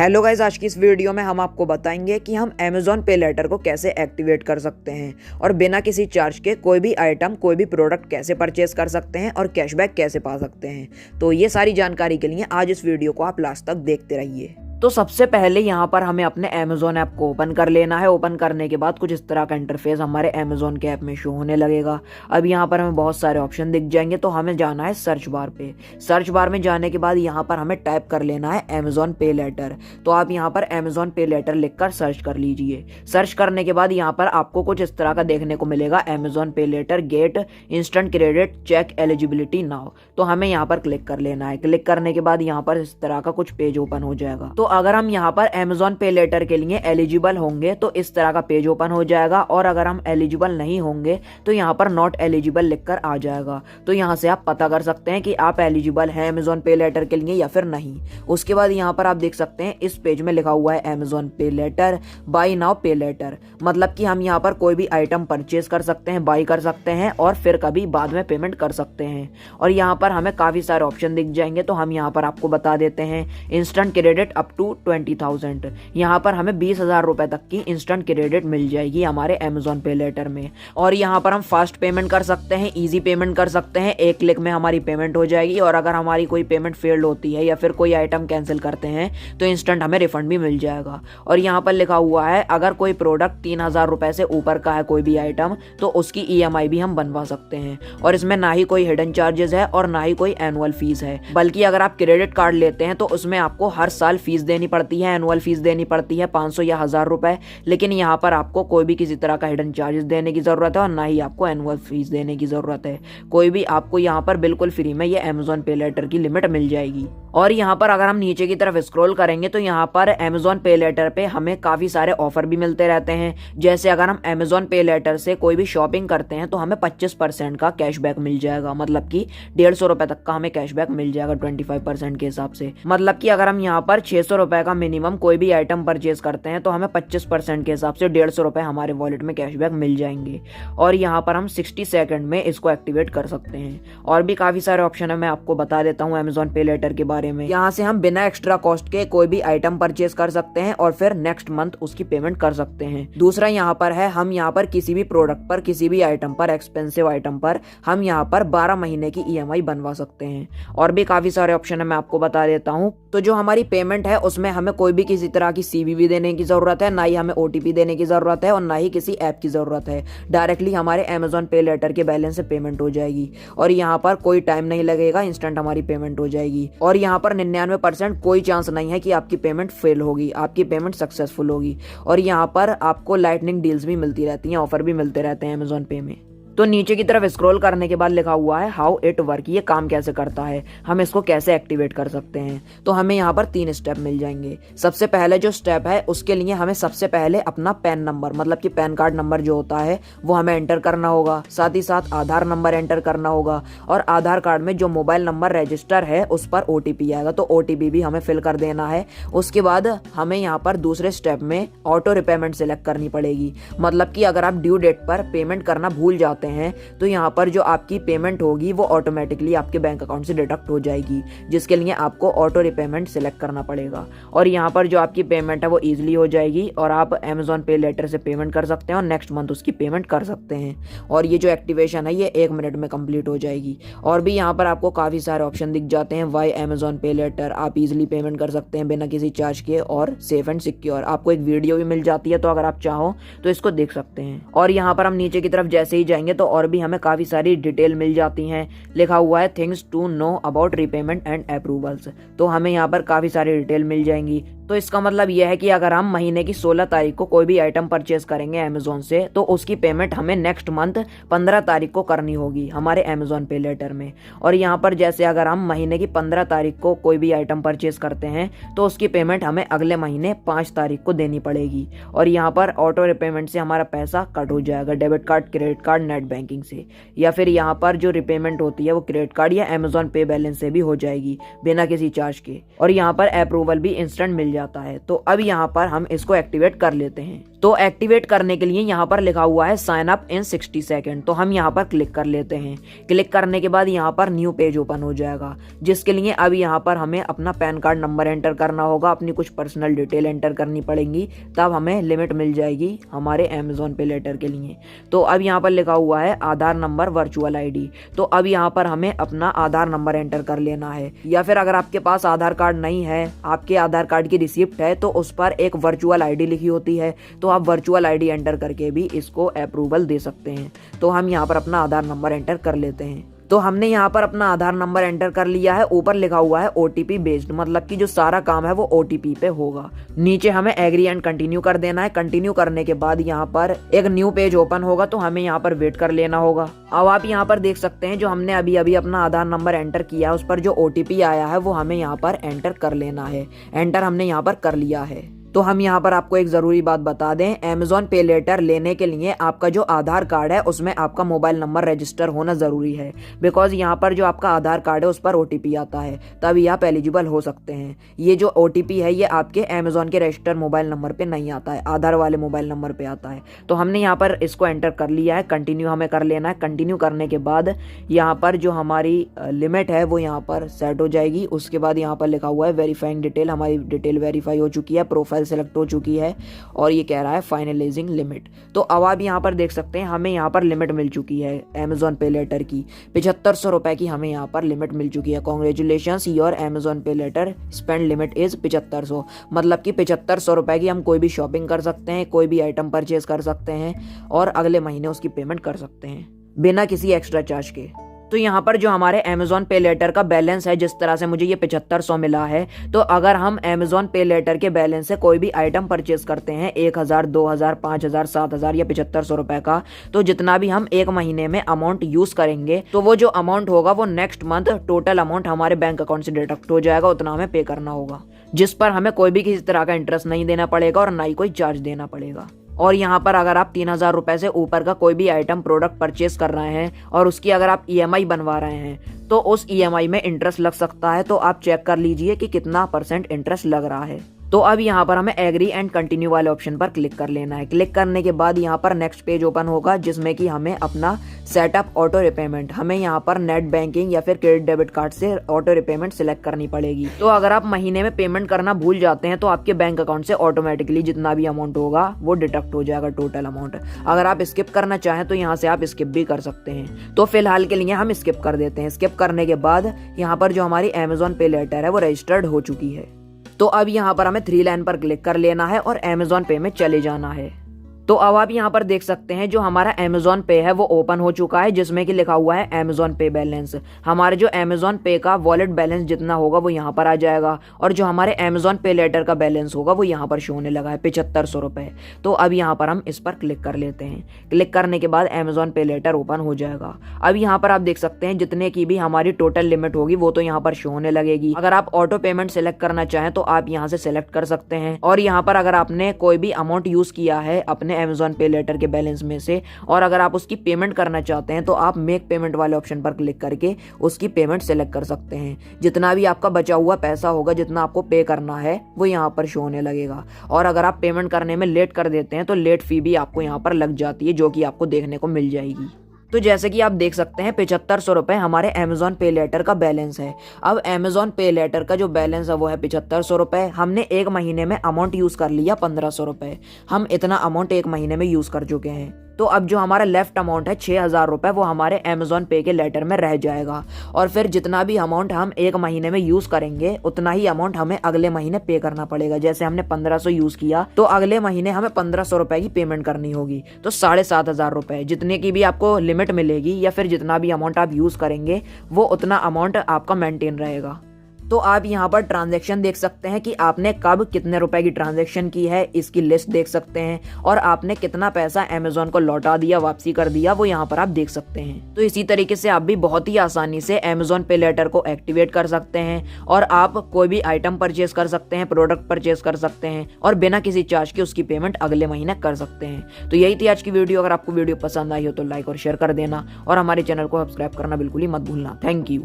Hello guys, आज की इस वीडियो में हम आपको बताएंगे कि हम Amazon पे लेटर को कैसे एक्टिवेट कर सकते हैं और बिना किसी चार्ज के कोई भी आइटम कोई भी प्रोडक्ट कैसे परचेज कर सकते हैं और कैशबैक कैसे पा सकते हैं। तो ये सारी जानकारी के लिए आज इस वीडियो को आप लास्ट तक देखते रहिए। तो सबसे पहले यहाँ पर हमें अपने Amazon ऐप को ओपन कर लेना है। ओपन करने के बाद कुछ इस तरह का इंटरफेस हमारे Amazon के ऐप में शो होने लगेगा। अब यहाँ पर हमें बहुत सारे ऑप्शन दिख जाएंगे, तो हमें जाना है सर्च बार पे। सर्च बार में जाने के बाद यहाँ पर हमें टाइप कर लेना है Amazon पे लेटर। तो आप यहाँ पर Amazon पे लेटर लिखकर सर्च कर लीजिए। सर्च करने के बाद यहाँ पर आपको कुछ इस तरह का देखने को मिलेगा, Amazon pay later get instant credit check eligibility now. तो हमें यहाँ पर क्लिक कर लेना है। क्लिक करने के बाद यहाँ पर इस तरह का कुछ पेज ओपन हो जाएगा। तो अगर हम यहाँ पर Amazon पे लेटर के लिए एलिजिबल होंगे तो इस तरह का पेज ओपन हो जाएगा, और अगर हम एलिजिबल नहीं होंगे तो यहाँ पर नॉट एलिजिबल लिखकर आ जाएगा। तो यहाँ से आप पता कर सकते हैं कि आप एलिजिबल हैं Amazon पे लेटर के लिए या फिर नहीं। उसके बाद यहाँ पर आप देख सकते हैं इस पेज में लिखा हुआ है Amazon pay letter bye now पे लेटर, मतलब कि हम यहाँ पर कोई भी आइटम परचेज कर सकते हैं, बाई कर सकते हैं और फिर कभी बाद में पेमेंट कर सकते हैं। और यहाँ पर हमें काफी सारे ऑप्शन दिख जाएंगे, तो हम यहाँ पर आपको बता देते हैं इंस्टेंट क्रेडिट अप टू 20,000। यहाँ पर हमें 20,000 रुपए तक की इंस्टेंट क्रेडिट मिल जाएगी हमारे Amazon पे लेटर में। और यहाँ पर हम फास्ट पेमेंट कर सकते हैं, इजी पेमेंट कर सकते हैं, एक क्लिक में हमारी पेमेंट हो जाएगी। और अगर हमारी कोई पेमेंट फेल्ड होती है या फिर कोई आइटम कैंसिल करते हैं तो इंस्टेंट हमें रिफंड भी मिल जाएगा। और यहाँ पर लिखा हुआ है अगर कोई प्रोडक्ट 3,000 रुपए से ऊपर का है कोई भी आइटम, तो उसकी EMI भी हम बनवा सकते हैं। और इसमें ना ही कोई हिडन चार्जेस है और ना ही कोई एनुअल फीस है, बल्कि अगर आप क्रेडिट कार्ड लेते हैं तो उसमें आपको हर साल फीस देनी पड़ती है, एनुअल फीस देनी पड़ती है 500 या 1000 रुपए। लेकिन यहाँ पर आपको कोई भी किसी तरह का हिडन चार्जेस देने की जरूरत है और ना ही आपको एनुअल फीस देने की जरूरत है। कोई भी आपको यहाँ पर बिल्कुल फ्री में ये Amazon पे लेटर की लिमिट मिल जाएगी। और यहाँ पर अगर हम नीचे की तरफ स्क्रॉल करेंगे तो यहाँ पर Amazon पे लेटर पे हमें काफी सारे ऑफर भी मिलते रहते हैं। जैसे अगर हम Amazon पे लेटर से कोई भी शॉपिंग करते हैं तो हमें 25% का कैशबैक मिल जाएगा, मतलब कि 150 रुपए तक का हमें कैशबैक मिल जाएगा 25% के हिसाब से। मतलब कि अगर हम यहाँ पर 600 रुपए का मिनिमम कोई भी आइटम परचेज करते हैं तो हमें 25% के हिसाब से 150 रुपए हमारे वॉलेट में कैशबैक मिल जाएंगे। और यहाँ पर हम 60 सेकंड में इसको एक्टिवेट कर सकते हैं। और भी काफी सारे ऑप्शन है, मैं आपको बता देता हूँ Amazon पे लेटर के बारे में। यहाँ से हम बिना एक्स्ट्रा कॉस्ट के कोई भी आइटम परचेज कर सकते हैं और फिर नेक्स्ट मंथ उसकी पेमेंट कर सकते हैं। दूसरा यहाँ पर है, हम यहाँ पर किसी भी प्रोडक्ट पर, किसी भी आइटम पर, एक्सपेंसिव आइटम पर हम यहाँ पर 12 महीने की EMI बनवा सकते हैं। और भी काफी सारे ऑप्शन है, मैं आपको बता देता हूँ। तो जो हमारी पेमेंट है उसमें हमें कोई भी किसी तरह की CVV देने की जरूरत है, ना ही हमें OTP देने की जरूरत है और ना ही किसी ऐप की जरूरत है। डायरेक्टली हमारे Amazon पे लेटर के बैलेंस से पेमेंट हो जाएगी और यहाँ पर कोई टाइम नहीं लगेगा, इंस्टेंट हमारी पेमेंट हो जाएगी। और यहाँ पर 99% कोई चांस नहीं है कि आपकी पेमेंट फेल होगी, आपकी पेमेंट सक्सेसफुल होगी। और यहाँ पर आपको लाइटनिंग डील्स भी मिलती रहती हैं, ऑफर भी मिलते रहते हैं Amazon पे में। तो नीचे की तरफ स्क्रॉल करने के बाद लिखा हुआ है हाउ इट वर्क, ये काम कैसे करता है, हम इसको कैसे एक्टिवेट कर सकते हैं। तो हमें यहाँ पर 3 स्टेप मिल जाएंगे। सबसे पहले जो स्टेप है उसके लिए हमें सबसे पहले अपना पैन नंबर, मतलब कि पैन कार्ड नंबर जो होता है वो हमें एंटर करना होगा। साथ ही साथ आधार नंबर एंटर करना होगा और आधार कार्ड में जो मोबाइल नंबर रजिस्टर है उस पर OTP आएगा, तो OTP भी हमें फिल कर देना है। उसके बाद हमें यहाँ पर दूसरे स्टेप में ऑटो रिपेमेंट सिलेक्ट करनी पड़ेगी, मतलब कि अगर आप ड्यू डेट पर पेमेंट करना भूल जाते हैं तो यहाँ पर जो आपकी पेमेंट होगी वो ऑटोमेटिकली आपके बैंक अकाउंट से डिडक्ट हो जाएगी, जिसके लिए आपको ऑटो रिपेमेंट सिलेक्ट करना पड़ेगा। और यहाँ पर जो आपकी पेमेंट है वो इजीली हो जाएगी और आप Amazon पे लेटर से पेमेंट कर सकते हैं और नेक्स्ट मंथ उसकी पेमेंट कर सकते हैं। और ये जो एक्टिवेशन है ये 1 मिनट में कंप्लीट हो जाएगी। और भी यहाँ पर आपको काफी सारे ऑप्शन दिख जाते हैं। वाई Amazon पे लेटर, आप इजिली पेमेंट कर सकते हैं बिना किसी चार्ज के और सेफ एंड सिक्योर। आपको एक वीडियो भी मिल जाती है, तो अगर आप चाहो तो इसको देख सकते हैं। और यहाँ पर हम नीचे की तरफ जैसे ही जाएंगे तो और भी हमें काफी सारी डिटेल मिल जाती हैं। लिखा हुआ है things to know about repayment and approvals, तो हमें यहाँ पर काफी सारी डिटेल मिल जाएंगी। तो इसका मतलब यह है कि अगर हम महीने की 16 तारीख को कोई भी आइटम परचेज करेंगे Amazon से तो उसकी पेमेंट हमें नेक्स्ट मंथ 15 तारीख को करनी होगी हमारे Amazon पे लेटर में। और यहाँ पर जैसे अगर हम महीने की 15 तारीख को कोई भी आइटम परचेज करते हैं तो उसकी पेमेंट हमें अगले महीने 5 तारीख को देनी पड़ेगी। और यहाँ पर ऑटो रिपेमेंट से हमारा पैसा कट हो जाएगा, debit card, credit card, net banking से, या फिर यहाँ पर जो रिपेमेंट होती है वो क्रेडिट कार्ड या Amazon पे बैलेंस से भी हो जाएगी बिना किसी चार्ज के। और यहाँ पर अप्रूवल भी इंस्टेंट मिल जाता है। तो अब यहाँ पर हम इसको एक्टिवेट कर लेते हैं। तो एक्टिवेट करने के लिए यहाँ पर लिखा हुआ है साइन अप इन 60 सेकेंड, तो हम यहाँ पर क्लिक कर लेते हैं। क्लिक करने के बाद यहाँ पर न्यू पेज ओपन हो जाएगा, जिसके लिए अब यहाँ पर हमें अपना पैन कार्ड नंबर एंटर करना होगा, अपनी कुछ पर्सनल डिटेल एंटर करनी पड़ेंगी, तब हमें लिमिट मिल जाएगी हमारे अमेजॉन पे लेटर के लिए। तो अब यहाँ पर लिखा हुआ है आधार नंबर वर्चुअल ID, तो अब यहाँ पर हमें अपना आधार नंबर एंटर कर लेना है। या फिर अगर आपके पास आधार कार्ड नहीं है, आपके आधार कार्ड की रिसिप्ट है, तो उस पर एक वर्चुअल ID लिखी होती है, तो आप वर्चुअल ID एंटर करके भी इसको अप्रूवल दे सकते हैं। तो हम यहाँ पर अपना आधार नंबर एंटर कर लेते हैं। तो हमने यहाँ पर अपना आधार नंबर एंटर कर लिया है। ऊपर लिखा हुआ है OTP बेस्ड, मतलब कि जो सारा काम है वो OTP पे होगा। नीचे हमें एग्री एंड कंटिन्यू कर देना है। कंटिन्यू करने के बाद यहाँ पर एक न्यू पेज ओपन होगा, तो हमें यहाँ पर वेट कर लेना होगा। अब आप यहाँ पर देख सकते हैं जो हमने अभी अभी अपना आधार नंबर एंटर किया है, उस पर जो OTP आया है वो हमें यहाँ पर एंटर कर लेना है। एंटर हमने यहाँ पर कर लिया है। तो हम यहाँ पर आपको एक ज़रूरी बात बता दें, अमेजॉन पे लेटर लेने के लिए आपका जो आधार कार्ड है उसमें आपका मोबाइल नंबर रजिस्टर होना ज़रूरी है। बिकॉज यहाँ पर जो आपका आधार कार्ड है उस पर OTP आता है, तभी आप एलिजिबल हो सकते हैं। ये जो OTP है ये आपके अमेजॉन के रजिस्टर मोबाइल नंबर पे नहीं आता है, आधार वाले मोबाइल नंबर पे आता है। तो हमने यहाँ पर इसको एंटर कर लिया है। कंटिन्यू हमें कर लेना है। कंटिन्यू करने के बाद यहाँ पर जो हमारी लिमिट है वो यहाँ पर सेट हो जाएगी। उसके बाद यहाँ पर लिखा हुआ है वेरीफाइंग डिटेल, हमारी डिटेल वेरीफाई हो चुकी है, प्रोफाइल सेलेक्ट हो चुकी है और ये कह रहा है फाइनलाइजिंग लिमिट। तो अब आप यहाँ पर देख सकते हैं हमें यहाँ पर लिमिट मिल चुकी है अमेजॉन पे लेटर की 7500 रुपए की हमें यहाँ पर लिमिट मिल चुकी है। कॉन्ग्रेचुलेशंस, योर अमेजॉन पे लेटर स्पेंड लिमिट इज 7500, मतलब कि 7500 रुपए की हम कोई भी शॉपिंग कर सकते हैं, कोई भी आइटम परचेज कर सकते हैं और अगले महीने उसकी पेमेंट कर सकते हैं बिना किसी एक्स्ट्रा चार्ज के। तो यहाँ पर जो हमारे अमेजॉन पे लेटर का बैलेंस है, जिस तरह से मुझे ये 7500 मिला है, तो अगर हम अमेजॉन पे लेटर के बैलेंस से कोई भी आइटम परचेज करते हैं 1000, 2000, 5000, 7000 या 7500 रुपए का, तो जितना भी हम एक महीने में अमाउंट यूज करेंगे तो वो जो अमाउंट होगा वो नेक्स्ट मंथ टोटल अमाउंट हमारे बैंक अकाउंट से डिडक्ट हो जाएगा, उतना हमें पे करना होगा, जिस पर हमें कोई भी किसी तरह का इंटरेस्ट नहीं देना पड़ेगा और ना ही कोई चार्ज देना पड़ेगा। और यहाँ पर अगर आप 3000 रुपए से ऊपर का कोई भी आइटम प्रोडक्ट परचेज कर रहे हैं और उसकी अगर आप EMI बनवा रहे हैं तो उस EMI में इंटरेस्ट लग सकता है, तो आप चेक कर लीजिए कि कितना % इंटरेस्ट लग रहा है। तो अब यहाँ पर हमें एग्री एंड कंटिन्यू वाले ऑप्शन पर क्लिक कर लेना है। क्लिक करने के बाद यहाँ पर नेक्स्ट पेज ओपन होगा, जिसमें कि हमें अपना सेटअप ऑटो रिपेमेंट, हमें यहाँ पर नेट बैंकिंग या फिर क्रेडिट डेबिट कार्ड से ऑटो रिपेमेंट सिलेक्ट करनी पड़ेगी। तो अगर आप महीने में पेमेंट करना भूल जाते हैं तो आपके बैंक अकाउंट से ऑटोमेटिकली जितना भी अमाउंट होगा वो डिडक्ट हो जाएगा, टोटल अमाउंट। अगर आप स्किप करना चाहें तो यहाँ से आप स्किप भी कर सकते हैं। तो फिलहाल के लिए हम स्किप कर देते हैं। स्किप करने के बाद यहाँ पर जो हमारी अमेजॉन पे लेटर है वो रजिस्टर्ड हो चुकी है। तो अब यहाँ पर हमें 3 लाइन पर क्लिक कर लेना है और अमेजॉन पे में चले जाना है। तो अब आप यहाँ पर देख सकते हैं जो हमारा अमेजॉन पे है वो ओपन हो चुका है, जिसमें कि लिखा हुआ है अमेजॉन पे बैलेंस। हमारे जो अमेजॉन पे का वॉलेट बैलेंस जितना होगा वो यहाँ पर आ जाएगा और जो हमारे अमेजॉन पे लेटर का बैलेंस होगा वो यहाँ पर शो होने लगा है 7500 रुपए। तो अब यहाँ पर हम इस पर क्लिक कर लेते हैं। क्लिक करने के बाद अमेजॉन पे लेटर ओपन हो जाएगा। अब यहाँ पर आप देख सकते हैं जितने की भी हमारी टोटल लिमिट होगी वो तो यहाँ पर शो होने लगेगी। अगर आप ऑटो पेमेंट सिलेक्ट करना चाहें तो आप यहाँ से सिलेक्ट कर सकते हैं। और यहाँ पर अगर आपने कोई भी अमाउंट यूज किया है अपने अमेजॉन पे लेटर के बैलेंस में से और अगर आप उसकी पेमेंट करना चाहते हैं तो आप मेक पेमेंट वाले ऑप्शन पर क्लिक करके उसकी पेमेंट सेलेक्ट कर सकते हैं। जितना भी आपका बचा हुआ पैसा होगा, जितना आपको पे करना है, वो यहाँ पर शो होने लगेगा। और अगर आप पेमेंट करने में लेट कर देते हैं तो लेट फी भी आपको यहाँ पर लग जाती है, जो कि आपको देखने को मिल जाएगी। तो जैसे कि आप देख सकते हैं 7500 रुपए हमारे अमेजॉन पे लेटर का बैलेंस है। अब अमेजॉन पे लेटर का जो बैलेंस है वो है 7500 रुपए। हमने एक महीने में अमाउंट यूज कर लिया 1500 रुपए। हम इतना अमाउंट एक महीने में यूज कर चुके हैं। तो अब जो हमारा लेफ्ट अमाउंट है 6000 रुपए वो हमारे अमेजॉन पे के लेटर में रह जाएगा। और फिर जितना भी अमाउंट हम एक महीने में यूज करेंगे उतना ही अमाउंट हमें अगले महीने पे करना पड़ेगा। जैसे हमने 1500 यूज किया तो अगले महीने हमें 1500 रुपए की पेमेंट करनी होगी। तो 7500 रुपए जितने की भी आपको लिमिट मिलेगी या फिर जितना भी अमाउंट आप यूज करेंगे वो उतना अमाउंट आपका मेंटेन रहेगा। तो आप यहाँ पर ट्रांजैक्शन देख सकते हैं कि आपने कब कितने रुपए की ट्रांजैक्शन की है, इसकी लिस्ट देख सकते हैं। और आपने कितना पैसा अमेजॉन को लौटा दिया, वापसी कर दिया, वो यहाँ पर आप देख सकते हैं। तो इसी तरीके से आप भी बहुत ही आसानी से अमेजॉन पे लेटर को एक्टिवेट कर सकते हैं और आप कोई भी आइटम परचेज कर सकते हैं, प्रोडक्ट परचेज कर सकते हैं और बिना किसी चार्ज के उसकी पेमेंट अगले महीने कर सकते हैं। तो यही थी आज की वीडियो। अगर आपको वीडियो पसंद आई हो तो लाइक और शेयर कर देना और हमारे चैनल को सब्सक्राइब करना बिल्कुल ही मत भूलना। Thank you.